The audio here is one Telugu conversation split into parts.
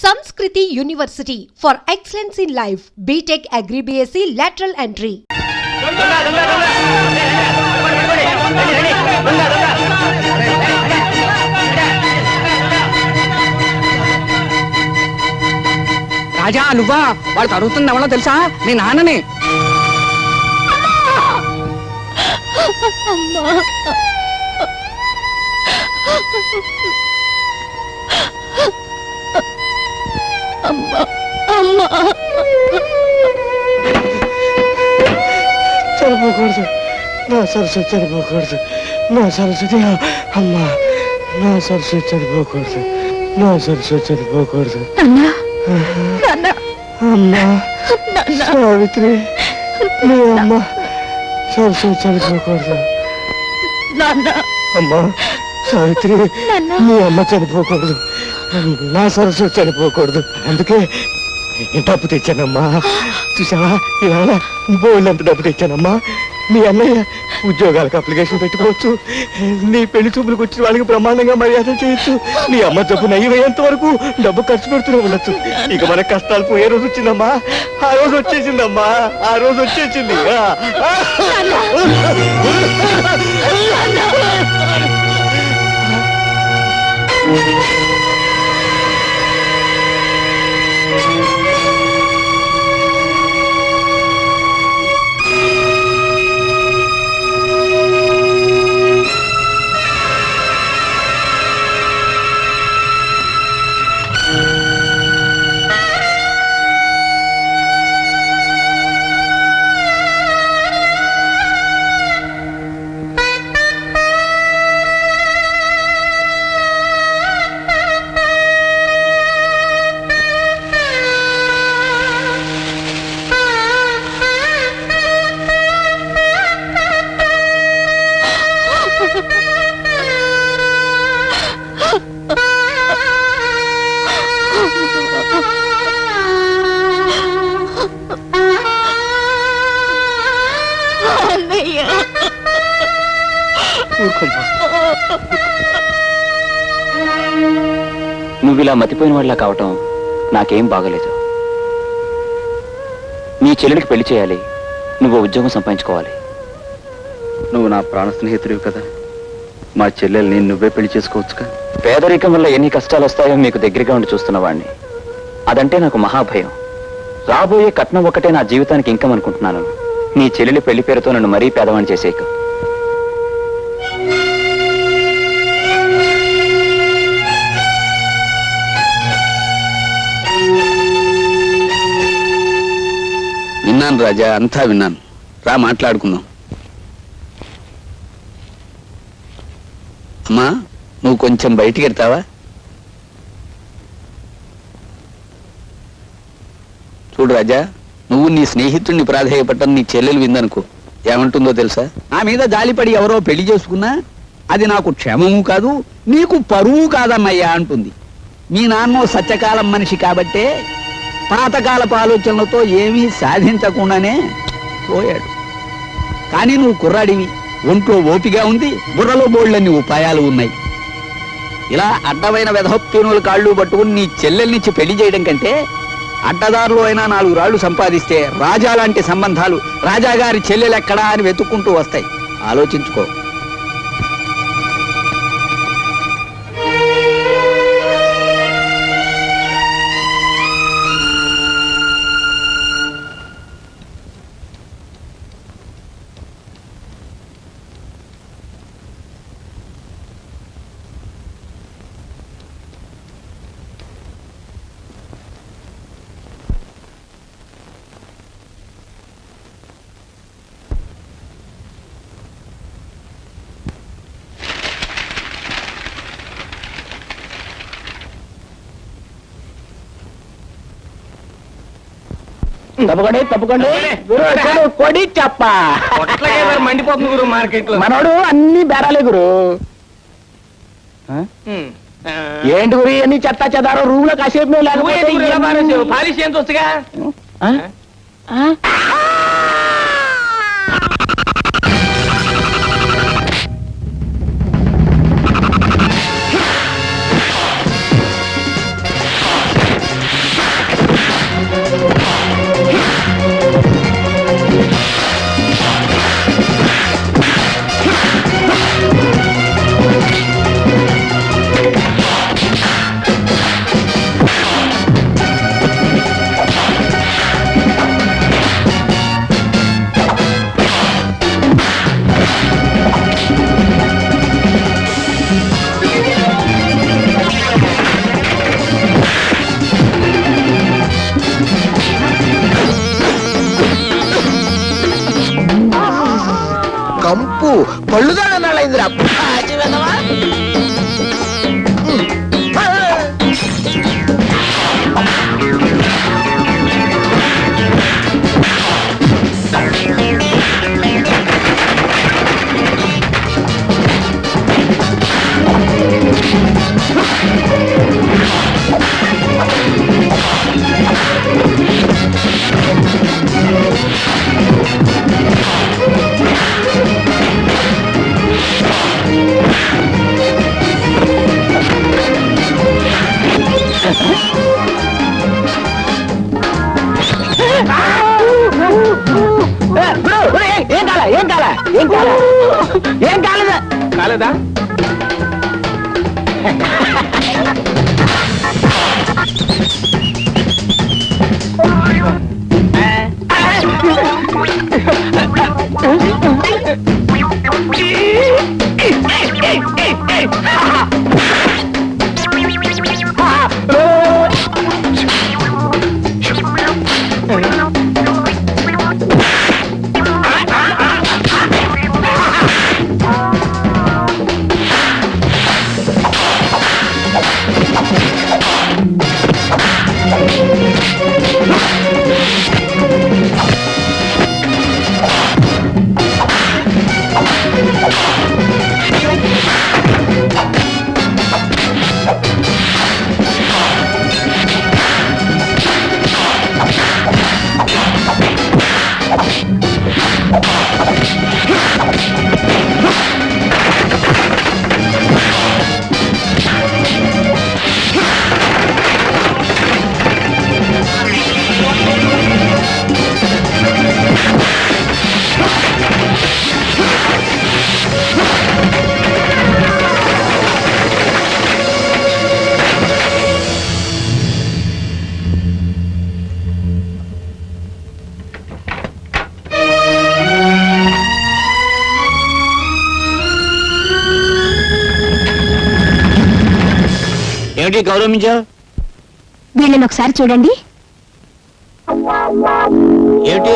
Sanskriti University for excellence in life. BTech Agri BSc lateral entry. రాజా నువ్వా? వాడు తరుగుతుంది ఎవరో తెలుసా? నీ నాన్నని. చనిపోకూడదు, నా సరస్వతి చనిపోకూడదు, నా సరస్వతి అమ్మా, నా సరస్వతి చనిపోకూడదు, నా సరస్వతి చనిపోకూడదు. అమ్మా సావిత్రి, నీ అమ్మ సరస్వతి చనిపోకూడదు. అమ్మా సావిత్రి, నీ అమ్మ చనిపోకూడదు, నా సరస్వతి చనిపోకూడదు. అందుకే డబ్బు తెచ్చానమ్మా. చూసావా, ఇవాళ బోల్డంత డబ్బు తెచ్చానమ్మా. మీ అన్నయ్య ఉద్యోగాలకు అప్లికేషన్ పెట్టుకోవచ్చు, నీ పెళ్లి చూపులకు వచ్చిన వాళ్ళకి బ్రహ్మాండంగా మర్యాద చేయొచ్చు. నీ అమ్మ జబ్బు నయ్యమయ్యేంత వరకు డబ్బు ఖర్చు పెడుతూనే ఉండొచ్చు. ఇక మన కష్టాలు పోయే రోజు వచ్చిందమ్మా. ఆ రోజు వచ్చేసిందమ్మా, ఆ రోజు వచ్చేసింది. నువ్విలా మతిపోయిన వాళ్ళ కావటం నాకేం బాగలేదు. నీ చెల్లెలికి పెళ్లి చేయాలి, నువ్వు ఉద్యోగం సంపాదించుకోవాలి. నువ్వు నా ప్రాణ స్నేహితుడివి కదా, మా చెల్లెల్ని నువ్వే పెళ్లి చేసుకోవచ్చుగా. పేదరికం వల్ల ఎన్ని కష్టాలు వస్తాయో మీకు దగ్గరగా ఉండి చూస్తున్నవాడిని. అదంటే నాకు మహాభయం. రాబోయే కట్నం ఒకటే నా జీవితానికి ఇంకం అనుకుంటున్నాను. నీ చెల్లెలి పెళ్లి పేరుతో నన్ను మరీ పేదవాణ్ణి చేసేయకు. విన్నాను రాజా, అంతా విన్నాను. రా మాట్లాడుకుందాం. అమ్మా, నువ్వు కొంచెం బయటికి వెళ్తావా? చూడు రాజా, నువ్వు నీ స్నేహితుడిని ప్రాధేయపట్టం నీ చెల్లెలు విందనుకో, ఏమంటుందో తెలుసా? నా మీద జాలిపడి ఎవరో పెళ్లి చేసుకున్నా అది నాకు క్షేమము కాదు, నీకు పరువు కాదమ్మయ్యా అంటుంది. మీ నాన్నో సత్యకాలం మనిషి కాబట్టే పాతకాలపు ఆలోచనలతో ఏమీ సాధించకుండానే పోయాడు. కానీ నువ్వు కుర్రాడివి, ఒంట్లో ఓపిగా ఉంది, బుర్రలో బోళ్ళన్ని ఉపాయాలు ఉన్నాయి. ఇలా అడ్డమైన వెధప్యూనుల కాళ్ళు పట్టుకుని నీ చెల్లెల్నిచ్చి పెళ్లి చేయడం కంటే అడ్డదారులో అయినా 4 రాళ్లు సంపాదిస్తే రాజా లాంటి సంబంధాలు రాజాగారి చెల్లెలెక్కడా అని వెతుక్కుంటూ వస్తాయి. ఆలోచించుకో. తప్పకండి కొడి చెప్ప మండిపోతుంది గురు. మార్కెట్ లో మనోడు అన్ని బేరాలే గురు. ఏంటి గురి అన్ని చెత్త చెదారో రూమ్ లో కాసేపు పాలిష్ ఎంత వస్తుగా. చెప్పు పళ్ళు దాడన్నాళ్ళైందిరా పాచి వెధవా. ఏం కాలేదా కాలేదా ఏమిటి గౌరవించావు? వీళ్ళని ఒకసారి చూడండి. ఏమిటి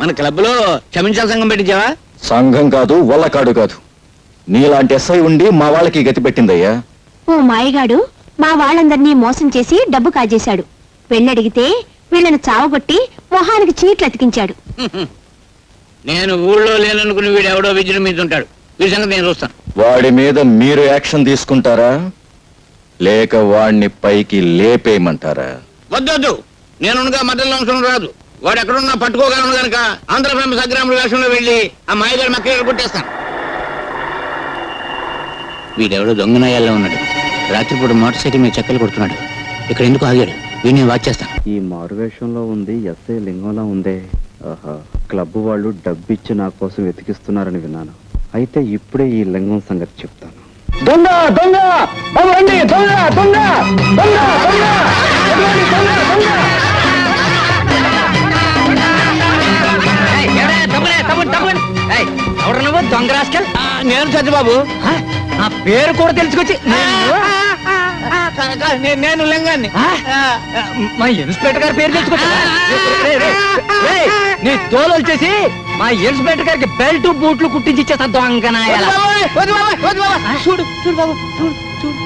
మన క్లబ్ లో క్షమించాల సంఘం పెట్టించావా? సంఘం కాదు, వల్లకాడు కాదు. నీలాంటి ఎస్ఐ ఉండి మా వాళ్ళకి గతి పెట్టిందయ్యా. ఓ మాయగాడు మా వాళ్ళందరినీ మోసం చేసి డబ్బు కాజేశాడు. పెళ్ళడిగితే వీళ్ళని చావగొట్టి మొహానికి చీట్లు అతికించాడు. నేను ఊళ్ళో లేననుకుని వీడు ఎవడో విజృంభించుంటాడు. వీడి సంగతి నేను చూస్తాను. వాడి మీద మీరు యాక్షన్ తీసుకుంటారా లేక వాడిని పైకి లేపేయమంటారా? వద్దొద్దు, నేనుగా మధ్యలో అంశం రాదు. వాడు ఎక్కడున్నా పట్టుకోగలను గనక ఆంధ్ర ఫేమస్ అగ్రాముల వేషంలో వెళ్ళి ఆ మాయగారి మక్కలు కొట్టేస్తాను. వీడెవడో దొంగనాయాల్లో ఉన్నాడు. రాత్రిపూట మోటార్ సైకిల్ మీద చెక్కలు కొడుతున్నాడు. ఇక్కడ ఎందుకు ఆగాడు? వీడిని వాచ్ చేస్తాను. ఈ మారువేషంలో ఉంది ఎస్ఐ లింగంలా ఉందే. ఆహా, క్లబ్ వాళ్ళు డబ్బిచ్చి నా కోసం వెతికిస్తున్నారని విన్నాను. అయితే ఇప్పుడే ఈ లింగం సంగతి చెప్తాను. దొంగ దొంగ బాబు రండి, దొంగ దొంగ దొంగ దొంగ ఎటువంటి దొంగ దొంగ. ఎవరు నువ్వు దొంగ రాస్కల్? నేను సత్యబాబు. నా పేరు కూడా తెలుసుకొచ్చి నేను లింగాన్ని. మా ఇన్స్పెక్టర్ గారి పేరు తెలుసుకొచ్చా? నీ తోలు వచ్చేసి మా ఇన్స్పెక్టర్ గారికి బెల్ట్ బూట్లు కుట్టించి ఇచ్చేస్తా దొంగనాయాల. చూడు చూడు బాబు, చూడు చూడు.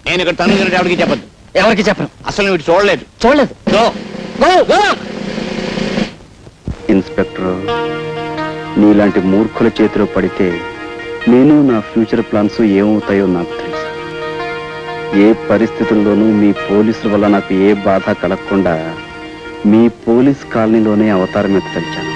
నేను ఇక్కడ తను ఎవరికి చెప్పద్దు. ఎవరికి చెప్పను. అసలు వీడు చూడలేదు. చూడలేదు. ఇన్స్పెక్టర్, నీలాంటి మూర్ఖుల చేతిలో పడితే నేను నా ఫ్యూచర్ ప్లాన్స్ ఏమవుతాయో నాకు తెలుసు. ఏ పరిస్థితుల్లోనూ మీ పోలీసుల వల్ల నాకు ఏ బాధ కలగకుండా మీ పోలీస్ కాలనీలోనే అవతారం ఎత్తలిచాను.